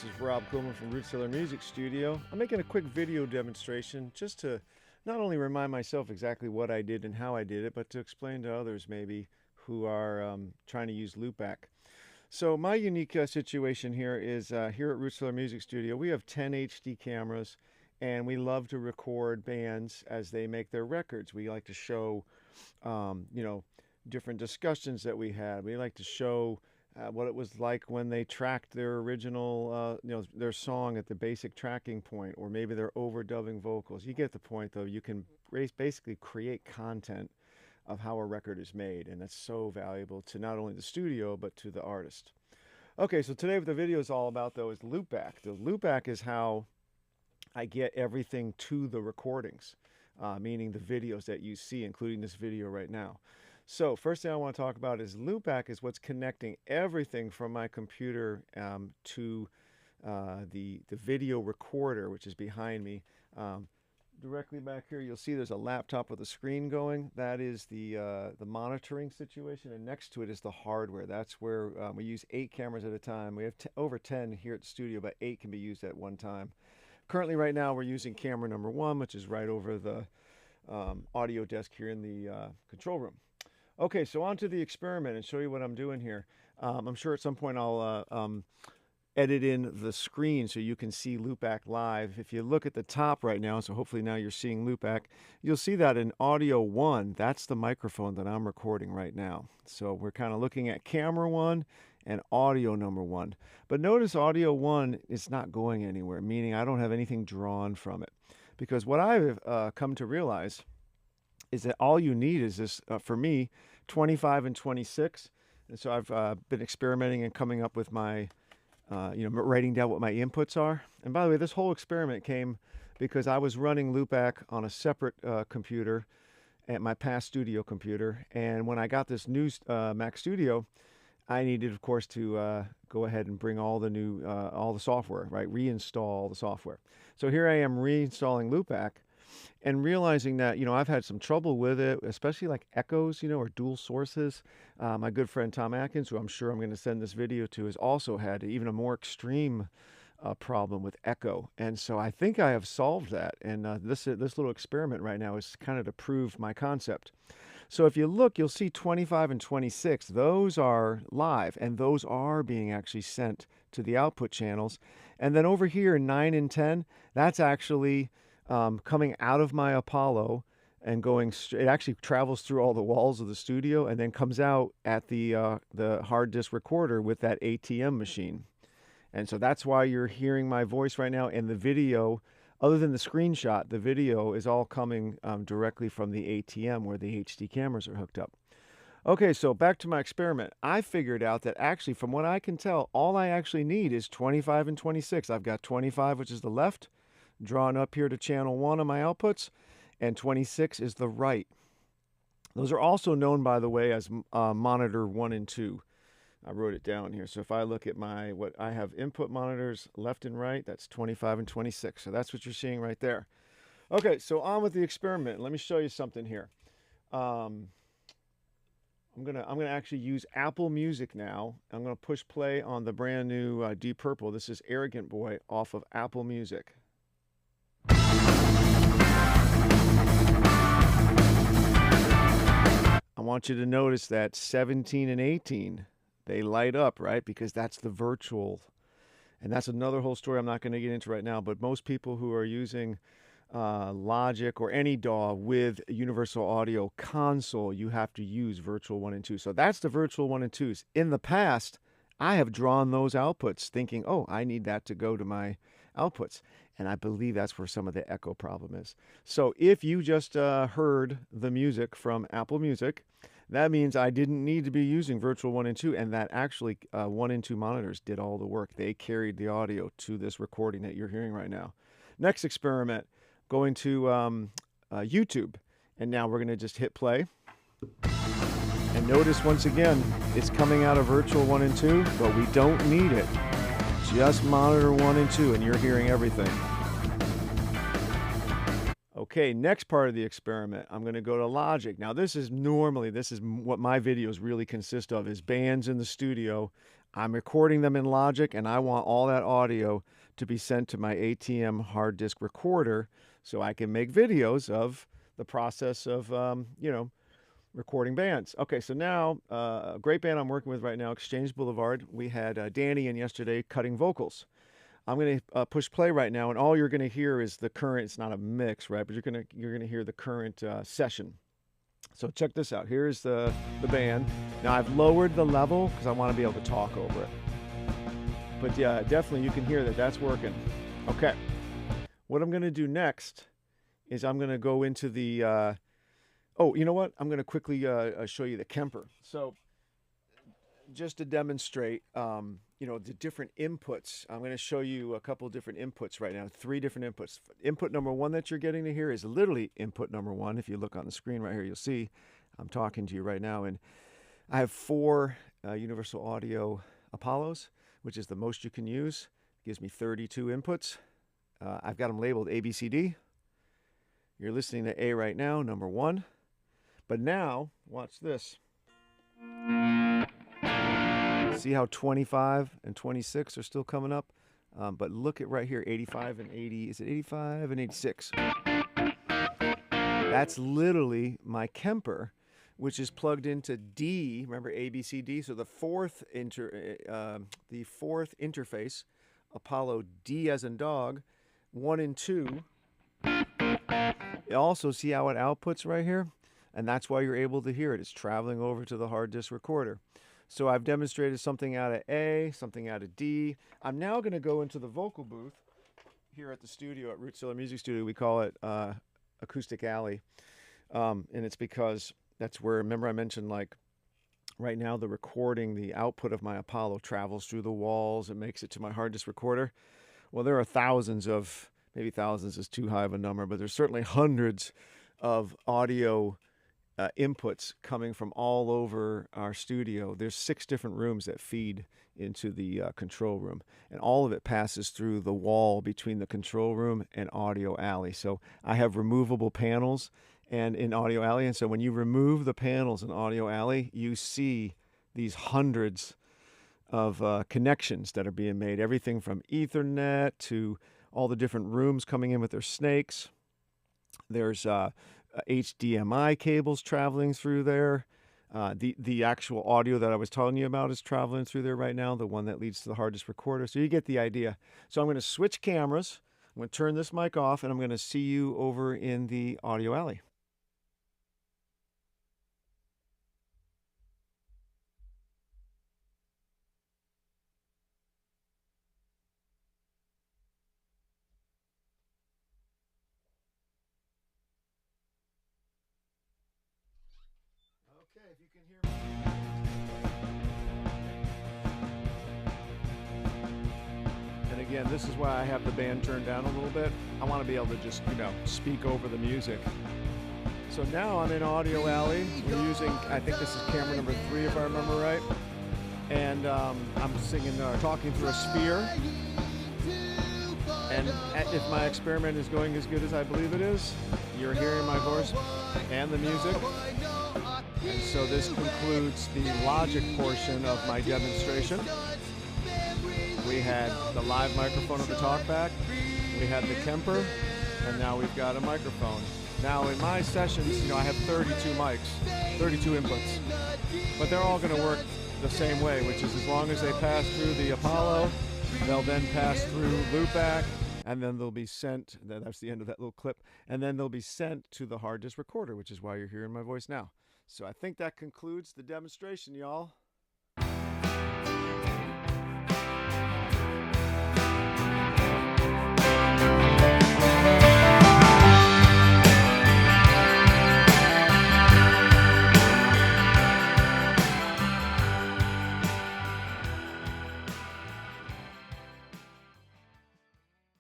This is Rob Coleman from Rootseller Music Studio. I'm making a quick video demonstration just to not only remind myself exactly what I did and how I did it, but to explain to others maybe who are trying to use Loopback. So my unique situation here is here at Rootseller Music Studio, we have 10 HD cameras, and we love to record bands as they make their records. We like to show, different discussions that we had. We like to show what it was like when they tracked their original, their song at the basic tracking point, or maybe they're overdubbing vocals. You get the point, though. You can basically create content of how a record is made, and that's so valuable to not only the studio, but to the artist. Okay, so today what the video is all about, though, is Loopback. The Loopback is how I get everything to the recordings, meaning the videos that you see, including this video right now. So first thing I want to talk about is Loopback is what's connecting everything from my computer to the video recorder, which is behind me. Directly back here, you'll see there's a laptop with a screen going. That is the monitoring situation, and next to it is the hardware. That's where we use 8 cameras at a time. We have over 10 here at the studio, but 8 can be used at one time. Currently, right now, we're using camera number 1, which is right over the audio desk here in the control room. Okay, so on to the experiment and show you what I'm doing here. I'm sure at some point I'll edit in the screen so you can see Loopback live. If you look at the top right now, so hopefully now you're seeing Loopback, you'll see that in audio 1, that's the microphone that I'm recording right now. So we're kind of looking at camera 1 and audio number 1. But notice audio 1 is not going anywhere, meaning I don't have anything drawn from it. Because what I've come to realize is that all you need is this, for me, 25 and 26. And so I've been experimenting and coming up with my, writing down what my inputs are. And by the way, this whole experiment came because I was running Loopback on a separate computer at my past studio computer. And when I got this new Mac Studio, I needed, of course, to go ahead and bring all the new, all the software, right? Reinstall the software. So here I am reinstalling Loopback, and realizing that, I've had some trouble with it, especially like echoes, or dual sources. My good friend Tom Atkins, who I'm sure I'm going to send this video to, has also had even a more extreme problem with echo. And so I think I have solved that. And this little experiment right now is kind of to prove my concept. So if you look, you'll see 25 and 26. Those are live, and those are being actually sent to the output channels. And then over here, 9 and 10, that's actually coming out of my Apollo and going it actually travels through all the walls of the studio and then comes out at the hard disk recorder with that ATEM machine. And so that's why you're hearing my voice right now, and the video, other than the screenshot, the video is all coming directly from the ATEM where the HD cameras are hooked up. Okay, so back to my experiment. I figured out that actually, from what I can tell, all I actually need is 25 and 26. I've got 25, which is the left, drawn up here to channel 1 on my outputs, and 26 is the right. Those are also known, by the way, as monitor 1 and 2. I wrote it down here. So if I look at what I have input monitors left and right, that's 25 and 26. So that's what you're seeing right there. Okay, so on with the experiment. Let me show you something here. I'm gonna actually use Apple Music now. I'm gonna push play on the brand new Deep Purple. This is Arrogant Boy off of Apple Music. I want you to notice that 17 and 18, they light up, right? Because that's the virtual. And that's another whole story I'm not going to get into right now. But most people who are using Logic or any DAW with Universal Audio Console, you have to use virtual 1 and 2. So that's the virtual 1 and 2s. In the past, I have drawn those outputs thinking, oh, I need that to go to my outputs. And I believe that's where some of the echo problem is. So if you just heard the music from Apple Music, that means I didn't need to be using virtual 1 and 2, and that actually 1 and 2 monitors did all the work. They carried the audio to this recording that you're hearing right now. Next experiment, going to YouTube. And now we're going to just hit play. And notice once again, it's coming out of virtual 1 and 2, but we don't need it. Just monitor 1 and 2, and you're hearing everything. Okay, next part of the experiment, I'm going to go to Logic. Now, this is what my videos really consist of, is bands in the studio. I'm recording them in Logic, and I want all that audio to be sent to my ATEM hard disk recorder so I can make videos of the process of, recording bands. Okay, so now, a great band I'm working with right now, Exchange Boulevard. We had Danny in yesterday cutting vocals. I'm going to push play right now, and all you're going to hear is the current. It's not a mix, right? But you're gonna hear the current session. So check this out. Here's the band. Now I've lowered the level because I want to be able to talk over it. But yeah, definitely you can hear that that's working. Okay. What I'm going to do next is I'm going to go into the. Oh, you know what? I'm going to quickly show you the Kemper. So just to demonstrate, the different inputs, I'm going to show you a couple of different inputs right now, 3 different inputs. Input number 1 that you're getting to hear is literally input number 1. If you look on the screen right here, you'll see I'm talking to you right now. And I have 4 Universal Audio Apollos, which is the most you can use. It gives me 32 inputs. I've got them labeled A, B, C, D. You're listening to A right now, number 1. But now, watch this. See how 25 and 26 are still coming up? But look at right here, 85 and 80. Is it 85 and 86? That's literally my Kemper, which is plugged into D. Remember A, B, C, D? So the fourth interface, Apollo D as in dog, 1 and 2. You also see how it outputs right here? And that's why you're able to hear it. It's traveling over to the hard disk recorder. So I've demonstrated something out of A, something out of D. I'm now going to go into the vocal booth here at the studio at Rootzilla Music Studio. We call it Acoustic Alley. And it's because that's where, remember I mentioned, like, right now the recording, the output of my Apollo travels through the walls. It makes it to my hard disk recorder. Well, there are thousands of, maybe thousands is too high of a number, but there's certainly hundreds of audio inputs coming from all over our studio. There's 6 different rooms that feed into the control room, and all of it passes through the wall between the control room and Audio Alley. So I have removable panels and in Audio Alley, and so when you remove the panels in Audio Alley, you see these hundreds of connections that are being made, everything from Ethernet to all the different rooms coming in with their snakes. There's HDMI cables traveling through there. The actual audio that I was telling you about is traveling through there right now, the one that leads to the hard disk recorder. So you get the idea. So I'm going to switch cameras. I'm going to turn this mic off, and I'm going to see you over in the Audio Alley. Okay, if you can hear me. And again, this is why I have the band turned down a little bit. I want to be able to just, speak over the music. So now I'm in Audio Alley. We're using, I think this is camera number 3 if I remember right. And I'm singing, talking through a sphere. And if my experiment is going as good as I believe it is, you're hearing my voice and the music. And so this concludes the Logic portion of my demonstration. We had the live microphone of the TalkBack, we had the Kemper, and now we've got a microphone. Now in my sessions, I have 32 mics, 32 inputs, but they're all going to work the same way, which is as long as they pass through the Apollo, they'll then pass through Loopback, and then they'll be sent, that's the end of that little clip, and then they'll be sent to the hard disk recorder, which is why you're hearing my voice now. So I think that concludes the demonstration, y'all.